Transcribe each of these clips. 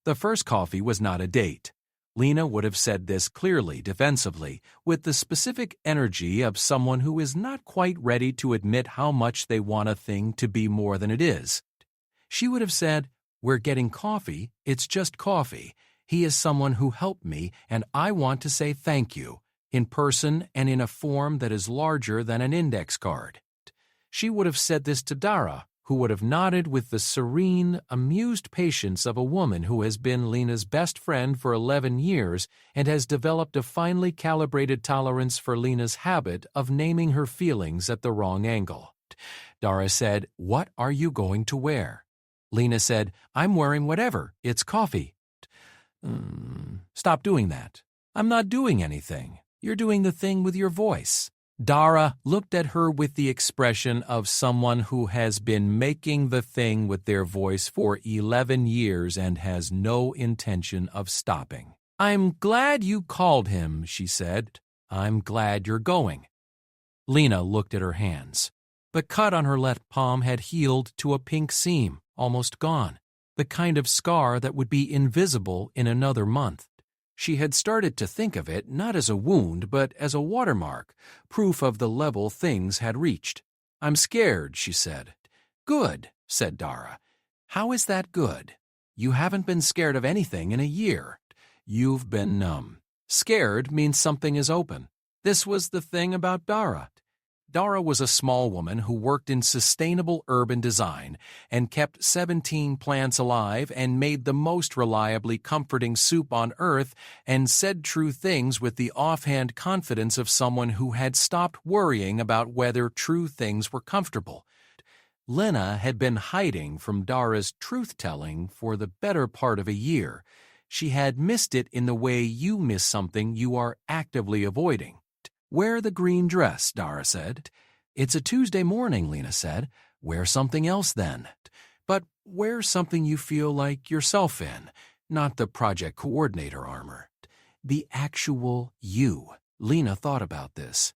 The first coffee was not a date. Lena would have said this clearly, defensively, with the specific energy of someone who is not quite ready to admit how much they want a thing to be more than it is. She would have said, "We're getting coffee, it's just coffee. He is someone who helped me, and I want to say thank you, in person and in a form that is larger than an index card." She would have said this to Dara, who would have nodded with the serene, amused patience of a woman who has been Lena's best friend for 11 years and has developed a finely calibrated tolerance for Lena's habit of naming her feelings at the wrong angle. Dara said, "What are you going to wear?" Lena said, "I'm wearing whatever. It's coffee." Stop doing that. I'm not doing anything. You're doing the thing with your voice." Dara looked at her with the expression of someone who has been making the thing with their voice for 11 years and has no intention of stopping. "I'm glad you called him," she said. "I'm glad you're going." Lena looked at her hands. The cut on her left palm had healed to a pink seam, almost gone, the kind of scar that would be invisible in another month. She had started to think of it not as a wound but as a watermark, proof of the level things had reached. "I'm scared," she said. "Good," said Dara. "How is that good? You haven't been scared of anything in a year. You've been numb. Scared means something is open." This was the thing about Dara. Dara was a small woman who worked in sustainable urban design and kept 17 plants alive and made the most reliably comforting soup on earth and said true things with the offhand confidence of someone who had stopped worrying about whether true things were comfortable. Lena had been hiding from Dara's truth-telling for the better part of a year. She had missed it in the way you miss something you are actively avoiding. "Wear the green dress," Dara said. "It's a Tuesday morning," Lena said. "Wear something else then. But wear something you feel like yourself in, not the project coordinator armor. The actual you." Lena thought about this.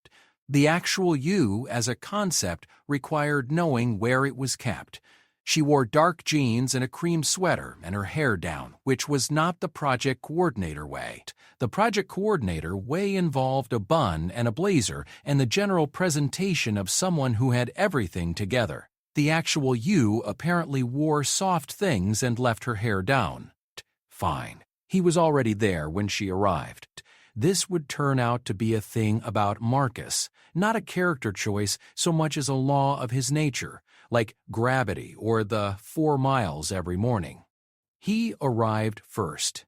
The actual you as a concept required knowing where it was kept. She wore dark jeans and a cream sweater and her hair down, which was not the project coordinator way. The project coordinator way involved a bun and a blazer and the general presentation of someone who had everything together. The actual you apparently wore soft things and left her hair down. Fine. He was already there when she arrived. This would turn out to be a thing about Marcus, not a character choice so much as a law of his nature, like gravity or the 4 miles every morning. He arrived first.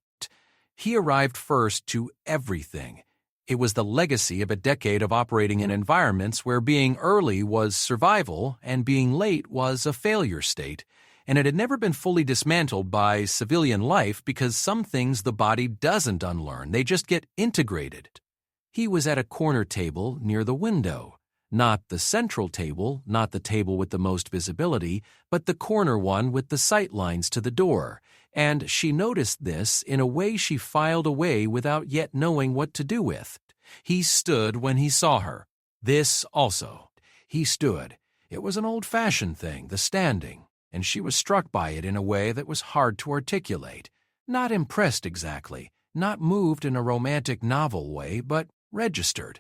He arrived first to everything. It was the legacy of a decade of operating in environments where being early was survival and being late was a failure state, and it had never been fully dismantled by civilian life because some things the body doesn't unlearn, they just get integrated. He was at a corner table near the window. Not the central table, not the table with the most visibility, but the corner one with the sight lines to the door, and she noticed this in a way she filed away without yet knowing what to do with. He stood when he saw her. This also. He stood. It was an old-fashioned thing, the standing, and she was struck by it in a way that was hard to articulate. Not impressed exactly, not moved in a romantic novel way, but registered.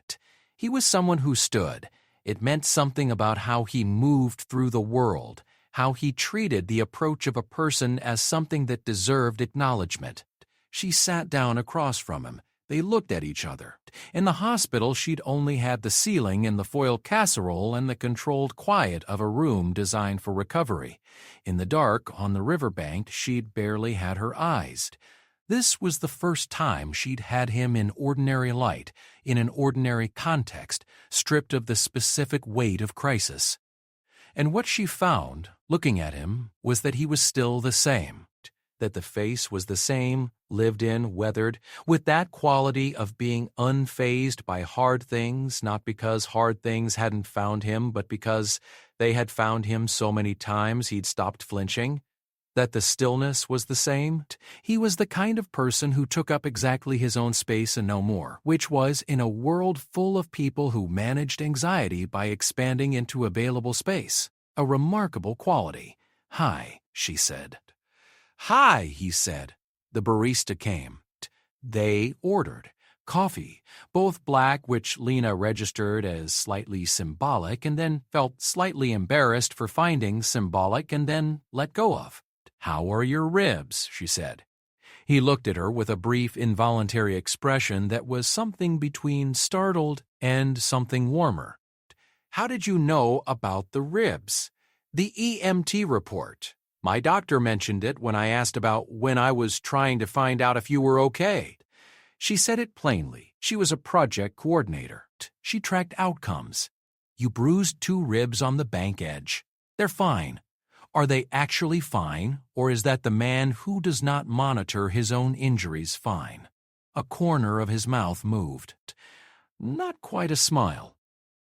He was someone who stood. It meant something about how he moved through the world, how he treated the approach of a person as something that deserved acknowledgement. She sat down across from him. They looked at each other. In the hospital, she'd only had the ceiling and the foil casserole and the controlled quiet of a room designed for recovery. In the dark, on the riverbank, she'd barely had her eyes. This was the first time she'd had him in ordinary light, in an ordinary context, stripped of the specific weight of crisis. And what she found, looking at him, was that he was still the same, that the face was the same, lived in, weathered, with that quality of being unfazed by hard things, not because hard things hadn't found him, but because they had found him so many times he'd stopped flinching. That the stillness was the same. He was the kind of person who took up exactly his own space and no more, which was in a world full of people who managed anxiety by expanding into available space. A remarkable quality. "Hi," she said. "Hi," he said. The barista came. They ordered coffee, both black, which Lena registered as slightly symbolic and then felt slightly embarrassed for finding symbolic and then let go of. "How are your ribs?" she said. He looked at her with a brief involuntary expression that was something between startled and something warmer. "How did you know about the ribs?" "The EMT report. My doctor mentioned it when I asked about when I was trying to find out if you were okay." She said it plainly. She was a project coordinator. She tracked outcomes. "You bruised 2 ribs on the bank edge. They're fine." Are they actually fine, or is that the man who does not monitor his own injuries fine? A corner of his mouth moved. Not quite a smile,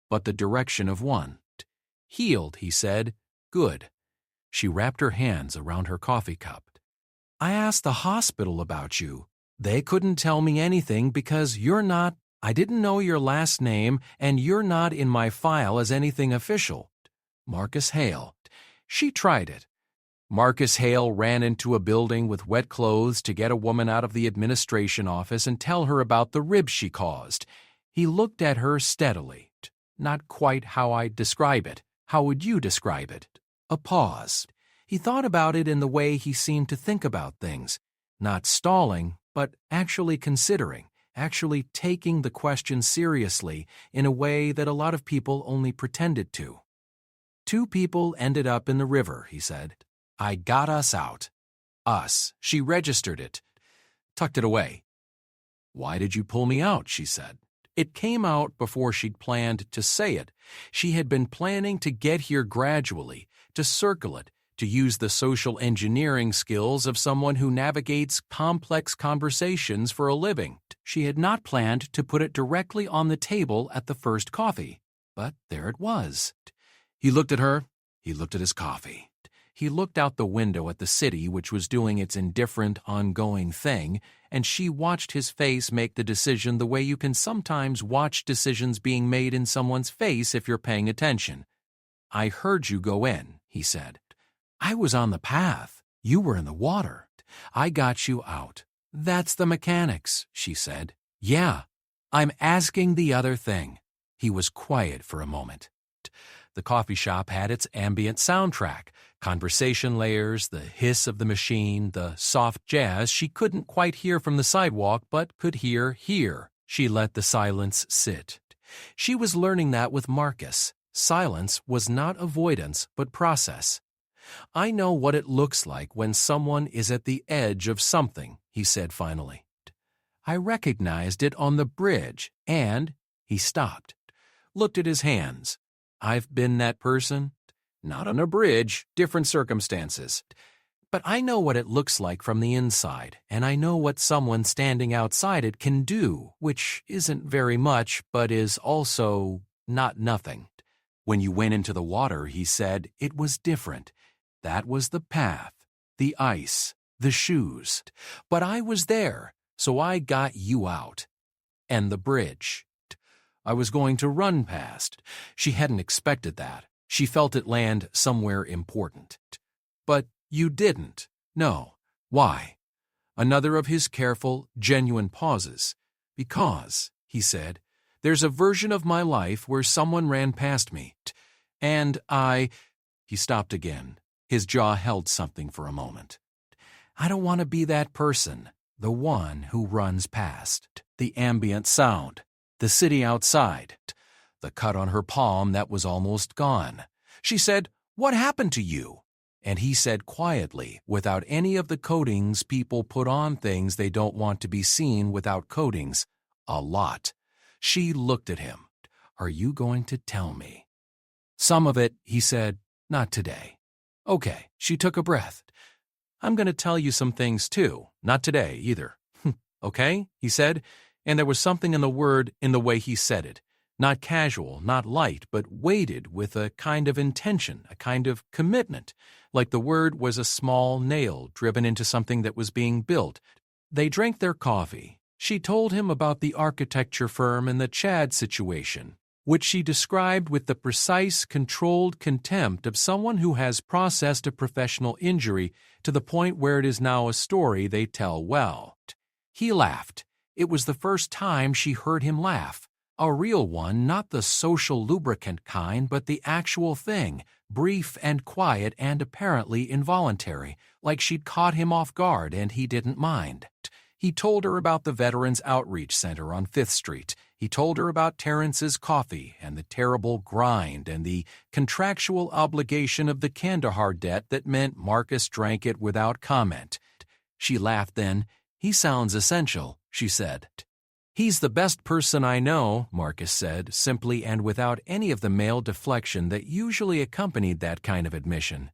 but the direction of one. "Healed," he said. "Good." She wrapped her hands around her coffee cup. "I asked the hospital about you. They couldn't tell me anything because I didn't know your last name and you're not in my file as anything official." Marcus Hale. She tried it. Marcus Hale ran into a building with wet clothes to get a woman out of the administration office and tell her about the ribs she caused. He looked at her steadily. "Not quite how I'd describe it. How would you describe it?" A pause. He thought about it in the way he seemed to think about things. Not stalling, but actually considering, actually taking the question seriously in a way that a lot of people only pretended to. "2 people ended up in the river," he said. "I got us out." Us. She registered it. Tucked it away. "Why did you pull me out?" she said. It came out before she'd planned to say it. She had been planning to get here gradually, to circle it, to use the social engineering skills of someone who navigates complex conversations for a living. She had not planned to put it directly on the table at the first coffee. But there it was. He looked at her. He looked at his coffee. He looked out the window at the city, which was doing its indifferent, ongoing thing, and she watched his face make the decision the way you can sometimes watch decisions being made in someone's face if you're paying attention. "I heard you go in," he said. "I was on the path. You were in the water. I got you out." "That's the mechanics," she said. "Yeah, I'm asking the other thing." He was quiet for a moment. The coffee shop had its ambient soundtrack, conversation layers, the hiss of the machine, the soft jazz she couldn't quite hear from the sidewalk but could hear here. She let the silence sit. She was learning that with Marcus. Silence was not avoidance but process. "I know what it looks like when someone is at the edge of something," he said finally. "I recognized it on the bridge and—" He stopped, looked at his hands. "I've been that person. Not on a bridge, different circumstances. But I know what it looks like from the inside, and I know what someone standing outside it can do, which isn't very much, but is also not nothing. When you went into the water," he said, "it was different. That was the path, the ice, the shoes. But I was there, so I got you out. And the bridge. I was going to run past." She hadn't expected that. She felt it land somewhere important. "But you didn't." "No. Why?" Another of his careful, genuine pauses. "Because," he said, "there's a version of my life where someone ran past me. And He stopped again. His jaw held something for a moment. "I don't want to be that person, the one who runs past." The ambient sound. The city outside. The cut on her palm that was almost gone. She said, "What happened to you?" And he said quietly, without any of the coatings people put on things they don't want to be seen without coatings, "A lot." She looked at him. "Are you going to tell me?" "Some of it," he said. "Not today." "Okay." She took a breath. "I'm going to tell you some things too. Not today either." "Okay," he said. And there was something in the word, in the way he said it. Not casual, not light, but weighted with a kind of intention, a kind of commitment, like the word was a small nail driven into something that was being built. They drank their coffee. She told him about the architecture firm and the Chad situation. which she described with the precise, controlled contempt of someone who has processed a professional injury to the point where it is now a story they tell well. He laughed. It was the first time she heard him laugh. A real one, not the social lubricant kind, but the actual thing, brief and quiet and apparently involuntary, like she'd caught him off guard and he didn't mind. He told her about the Veterans Outreach Center on 5th Street. He told her about Terrence's coffee and the terrible grind and the contractual obligation of the Kandahar debt that meant Marcus drank it without comment. She laughed then. "He sounds essential," she said. "He's the best person I know," Marcus said, simply and without any of the male deflection that usually accompanied that kind of admission.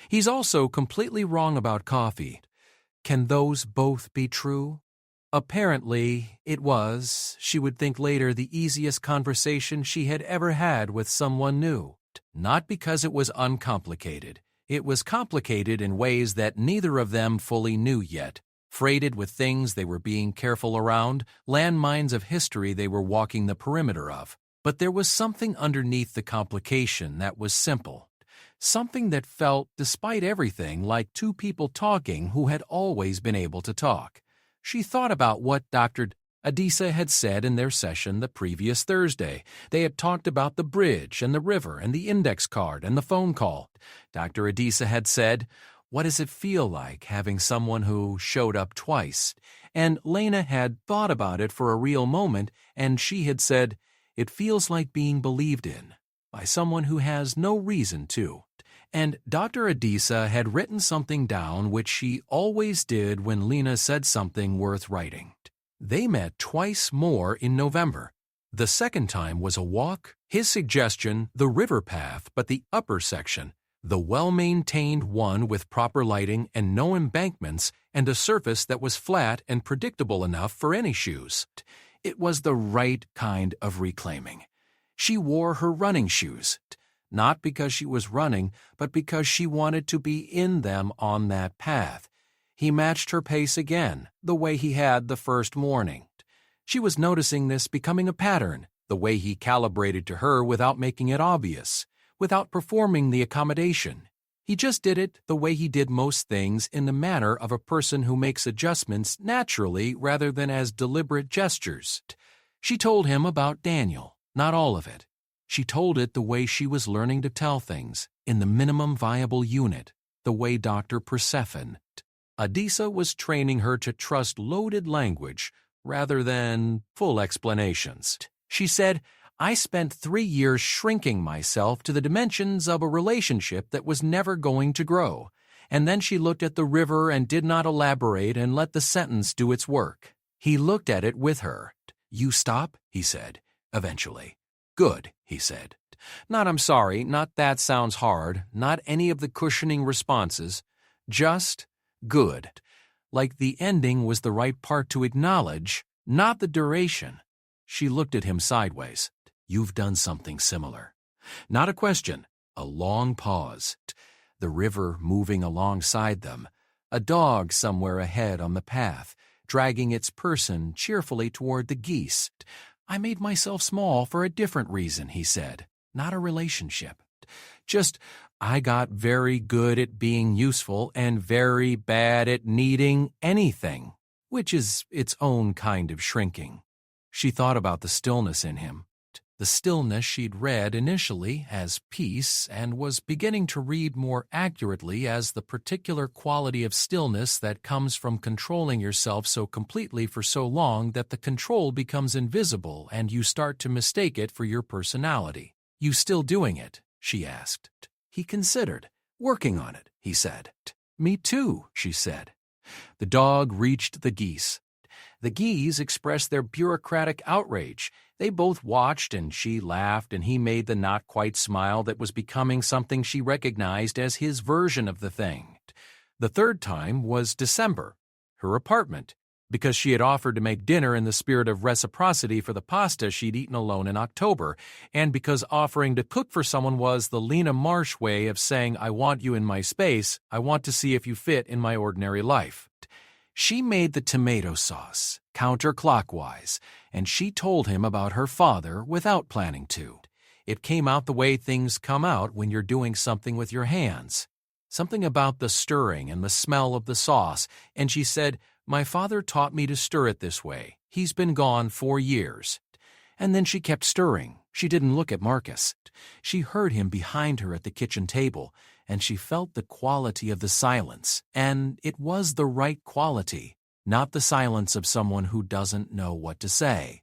"He's also completely wrong about coffee." Can those both be true? Apparently, it was, she would think later, the easiest conversation she had ever had with someone new. Not because it was uncomplicated. It was complicated in ways that neither of them fully knew yet, freighted with things they were being careful around, landmines of history they were walking the perimeter of. But there was something underneath the complication that was simple. Something that felt, despite everything, like two people talking who had always been able to talk. She thought about what Dr. Adisa had said in their session the previous Thursday. They had talked about the bridge and the river and the index card and the phone call. Dr. Adisa had said, "What does it feel like having someone who showed up twice?" And Lena had thought about it for a real moment, and she had said, "It feels like being believed in by someone who has no reason to." And Dr. Adisa had written something down which she always did when Lena said something worth writing. They met twice more in November. The second time was a walk, his suggestion, the river path, but the upper section, the well-maintained one with proper lighting and no embankments and a surface that was flat and predictable enough for any shoes. It was the right kind of reclaiming. She wore her running shoes. Not because she was running, but because she wanted to be in them on that path. He matched her pace again, the way he had the first morning. She was noticing this becoming a pattern, the way he calibrated to her without making it obvious, without performing the accommodation. He just did it the way he did most things, in the manner of a person who makes adjustments naturally rather than as deliberate gestures. She told him about Daniel, not all of it. She told it the way she was learning to tell things, in the minimum viable unit, the way Dr. Persephone. Adisa was training her to trust loaded language rather than full explanations. She said, "I spent 3 years shrinking myself to the dimensions of a relationship that was never going to grow." And then she looked at the river and did not elaborate and let the sentence do its work. He looked at it with her. "You stop?" he said, eventually. "Good," he said. Not "I'm sorry," not "that sounds hard," not any of the cushioning responses. Just good. Like the ending was the right part to acknowledge, not the duration. She looked at him sideways. "You've done something similar." Not a question, a long pause. The river moving alongside them. A dog somewhere ahead on the path, dragging its person cheerfully toward the geese. "I made myself small for a different reason," he said. "Not a relationship. Just, I got very good at being useful and very bad at needing anything," which is its own kind of shrinking. She thought about the stillness in him. The stillness she'd read initially as peace and was beginning to read more accurately as the particular quality of stillness that comes from controlling yourself so completely for so long that the control becomes invisible and you start to mistake it for your personality. "You still doing it?" she asked. He considered. "Working on it," he said. "Me too," she said. The dog reached the geese. The geese expressed their bureaucratic outrage. They both watched, and she laughed, and he made the not-quite smile that was becoming something she recognized as his version of the thing. The third time was December, her apartment, because she had offered to make dinner in the spirit of reciprocity for the pasta she'd eaten alone in October, and because offering to cook for someone was the Lena Marsh way of saying, "I want you in my space, I want to see if you fit in my ordinary life." She made the tomato sauce, counterclockwise, and she told him about her father without planning to. It came out the way things come out when you're doing something with your hands. Something about the stirring and the smell of the sauce, and she said, "My father taught me to stir it this way. He's been gone 4 years." And then she kept stirring. She didn't look at Marcus. She heard him behind her at the kitchen table, and she felt the quality of the silence, and it was the right quality, not the silence of someone who doesn't know what to say.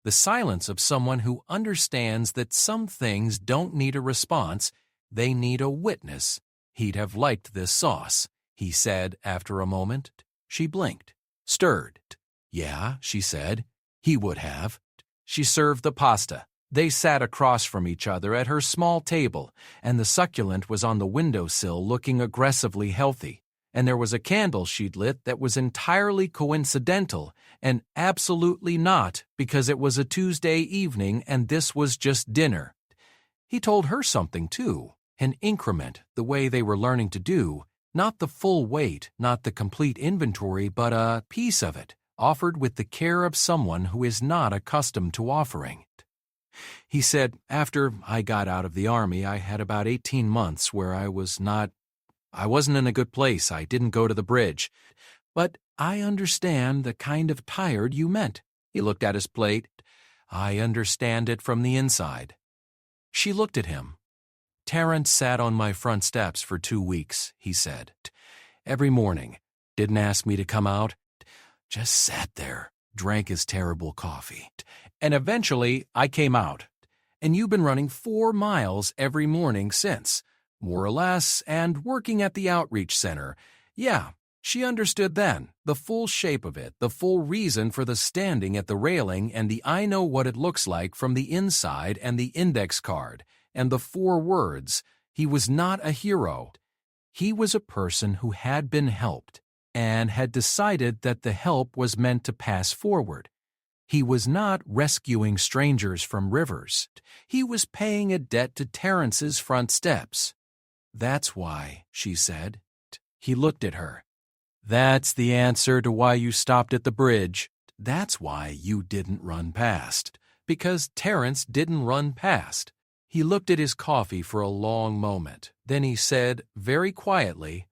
The silence of someone who understands that some things don't need a response, they need a witness. "He'd have liked this sauce," he said after a moment. She blinked, stirred. "Yeah," she said, "he would have." She served the pasta. They sat across from each other at her small table, and the succulent was on the windowsill looking aggressively healthy. And there was a candle she'd lit that was entirely coincidental and absolutely not because it was a Tuesday evening and this was just dinner. He told her something too, an increment, the way they were learning to do, not the full weight, not the complete inventory, but a piece of it, offered with the care of someone who is not accustomed to offering. He said, "After I got out of the army, I had about 18 months where I wasn't in a good place. I didn't go to the bridge. But I understand the kind of tired you meant." He looked at his plate. "I understand it from the inside." She looked at him. "Terrence sat on my front steps for 2 weeks," he said. "Every morning. Didn't ask me to come out. Just sat there, drank his terrible coffee. And eventually I came out. And you've been running 4 miles every morning since, more or less, and working at the outreach center. Yeah, she understood then, the full shape of it, the full reason for the standing at the railing and the "I know what it looks like" from the inside and the index card, and the 4 words. He was not a hero. He was a person who had been helped and had decided that the help was meant to pass forward. He was not rescuing strangers from rivers. He was paying a debt to Terrence's front steps. "That's why," she said. He looked at her. "That's the answer to why you stopped at the bridge. That's why you didn't run past. Because Terrence didn't run past." He looked at his coffee for a long moment. Then he said, very quietly,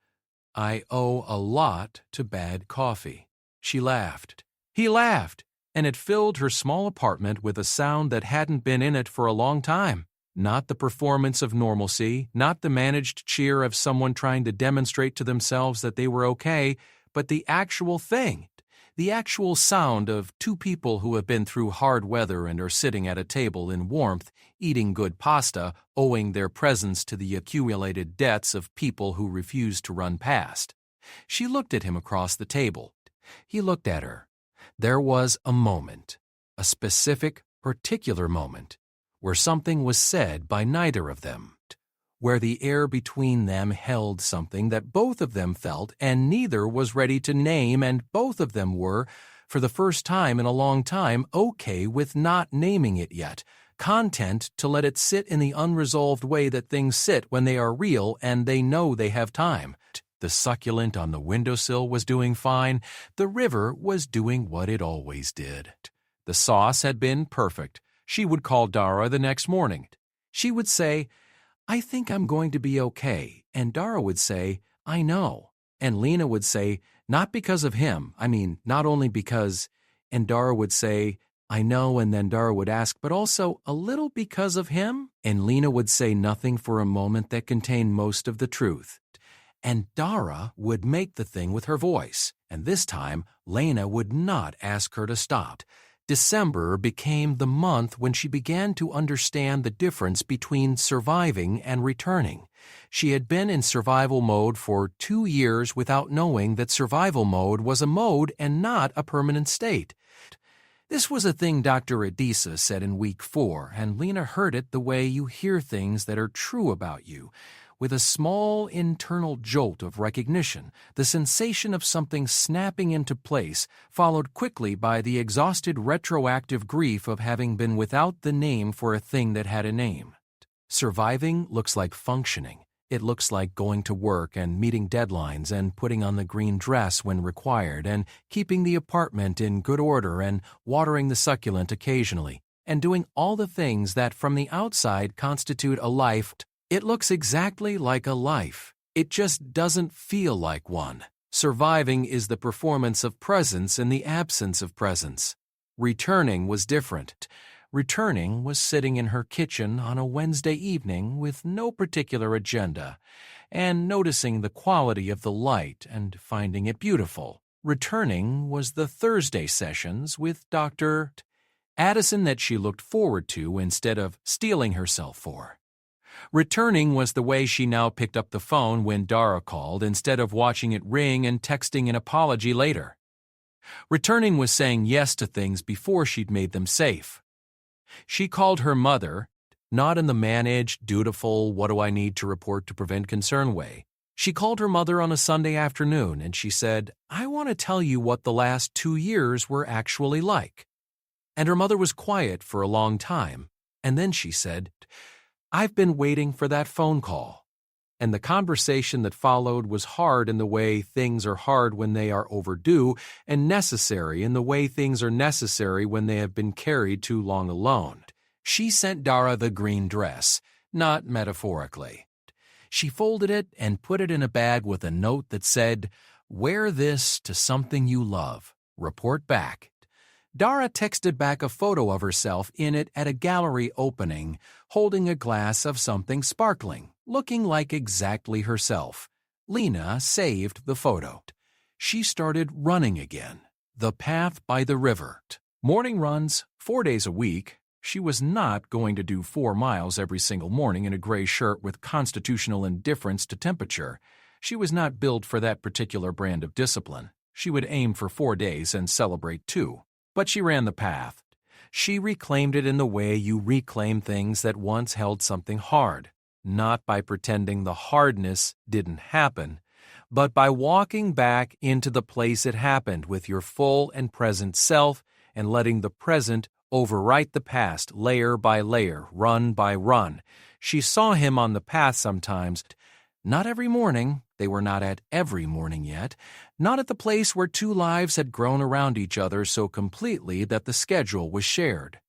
"I owe a lot to bad coffee." She laughed. He laughed, and it filled her small apartment with a sound that hadn't been in it for a long time. Not the performance of normalcy, not the managed cheer of someone trying to demonstrate to themselves that they were okay, but the actual thing. The actual sound of 2 people who have been through hard weather and are sitting at a table in warmth, eating good pasta, owing their presence to the accumulated debts of people who refuse to run past. She looked at him across the table. He looked at her. There was a moment, a specific, particular moment, where something was said by neither of them, where the air between them held something that both of them felt and neither was ready to name, and both of them were, for the first time in a long time, okay with not naming it yet, content to let it sit in the unresolved way that things sit when they are real and they know they have time. The succulent on the windowsill was doing fine. The river was doing what it always did. The sauce had been perfect. She would call Dara the next morning. She would say, "I think I'm going to be okay," and Dara would say, "I know." And Lena would say, "Not because of him, not only because," and Dara would say, "I know," and then Dara would ask, "But also a little because of him?" And Lena would say nothing for a moment that contained most of the truth. And Dara would make the thing with her voice, and this time Lena would not ask her to stop. December became the month when she began to understand the difference between surviving and returning. She had been in survival mode for 2 years without knowing that survival mode was a mode and not a permanent state. This was a thing Dr. Adisa said in week 4, and Lena heard it the way you hear things that are true about you, with a small internal jolt of recognition, the sensation of something snapping into place, followed quickly by the exhausted retroactive grief of having been without the name for a thing that had a name. Surviving looks like functioning, It looks like going to work and meeting deadlines and putting on the green dress when required and keeping the apartment in good order and watering the succulent occasionally and doing all the things that from the outside constitute a life. It looks exactly like a life. It just doesn't feel like one. Surviving is the performance of presence in the absence of presence. Returning was different. Returning was sitting in her kitchen on a Wednesday evening with no particular agenda, and noticing the quality of the light and finding it beautiful. Returning was the Thursday sessions with Dr. Addison that she looked forward to instead of steeling herself for. Returning was the way she now picked up the phone when Dara called instead of watching it ring and texting an apology later. Returning was saying yes to things before she'd made them safe. She called her mother, not in the managed, dutiful, what do I need to report to prevent concern way. She called her mother on a Sunday afternoon and she said, I want to tell you what the last 2 years were actually like. And her mother was quiet for a long time, and then she said, I've been waiting for that phone call. And the conversation that followed was hard in the way things are hard when they are overdue, and necessary in the way things are necessary when they have been carried too long alone. She sent Dara the green dress, not metaphorically. She folded it and put it in a bag with a note that said, Wear this to something you love. Report back. Dara texted back a photo of herself in it at a gallery opening, holding a glass of something sparkling, looking like exactly herself. Lena saved the photo. She started running again. The path by the river. Morning runs, 4 days a week. She was not going to do 4 miles every single morning in a gray shirt with constitutional indifference to temperature. She was not built for that particular brand of discipline. She would aim for 4 days and celebrate 2. But she ran the path. She reclaimed it in the way you reclaim things that once held something hard, not by pretending the hardness didn't happen, but by walking back into the place it happened with your full and present self and letting the present overwrite the past layer by layer, run by run. She saw him on the path sometimes, not every morning. They were not at every morning yet, not at the place where 2 lives had grown around each other so completely that the schedule was shared.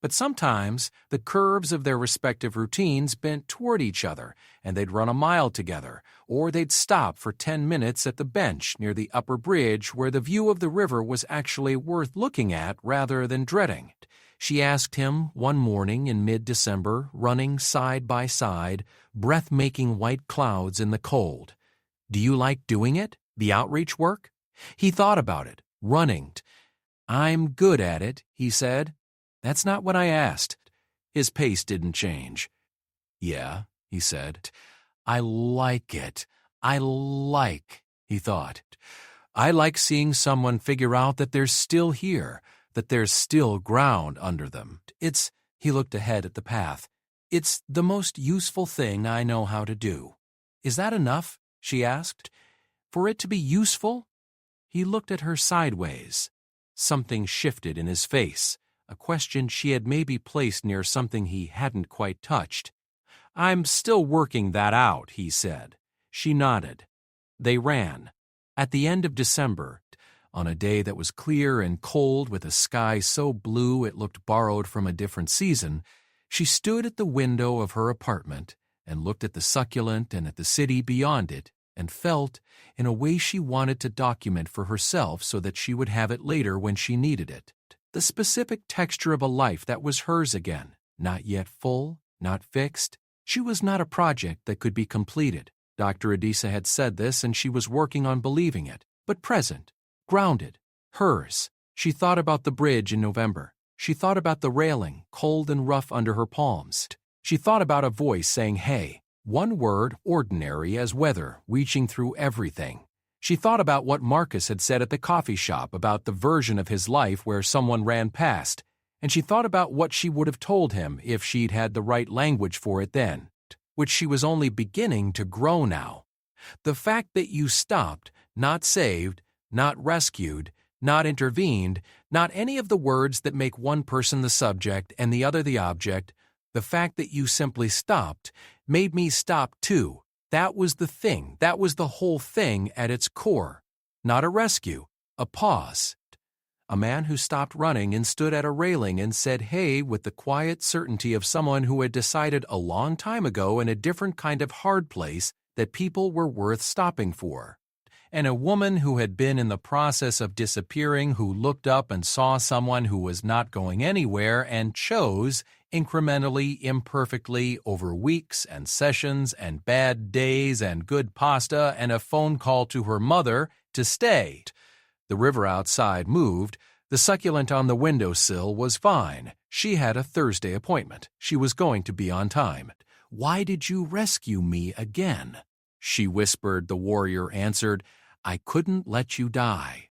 But sometimes the curves of their respective routines bent toward each other, and they'd run a mile together, or they'd stop for 10 minutes at the bench near the upper bridge where the view of the river was actually worth looking at rather than dreading. She asked him one morning in mid-December, running side by side, breath-making white clouds in the cold. Do you like doing it, the outreach work? He thought about it, running. I'm good at it, he said. That's not what I asked. His pace didn't change. Yeah, he said. I like it. He thought. I like seeing someone figure out that they're still here, that there's still ground under them. He looked ahead at the path. It's the most useful thing I know how to do. Is that enough? She asked. For it to be useful? He looked at her sideways. Something shifted in his face, a question she had maybe placed near something he hadn't quite touched. I'm still working that out, he said. She nodded. They ran. At the end of December, on a day that was clear and cold with a sky so blue it looked borrowed from a different season, she stood at the window of her apartment and looked at the succulent and at the city beyond it and felt, in a way she wanted to document for herself so that she would have it later when she needed it, the specific texture of a life that was hers again, not yet full, not fixed. She was not a project that could be completed. Dr. Adisa had said this and she was working on believing it, but present, grounded, hers. She thought about the bridge in November. She thought about the railing, cold and rough under her palms. She thought about a voice saying, hey, one word, ordinary as weather, reaching through everything. She thought about what Marcus had said at the coffee shop about the version of his life where someone ran past, and she thought about what she would have told him if she'd had the right language for it then, which she was only beginning to grow now. The fact that you stopped, not saved, not rescued, not intervened, not any of the words that make one person the subject and the other the object, The fact that you simply stopped made me stop too. That was the thing. That was the whole thing at its core. Not a rescue, a pause. A man who stopped running and stood at a railing and said hey with the quiet certainty of someone who had decided a long time ago in a different kind of hard place that people were worth stopping for. And a woman who had been in the process of disappearing who looked up and saw someone who was not going anywhere and chose, incrementally, imperfectly, over weeks and sessions and bad days and good pasta and a phone call to her mother, to stay. The river outside moved. The succulent on the windowsill was fine. She had a Thursday appointment. She was going to be on time. Why did you rescue me again? She whispered. The warrior answered, I couldn't let you die.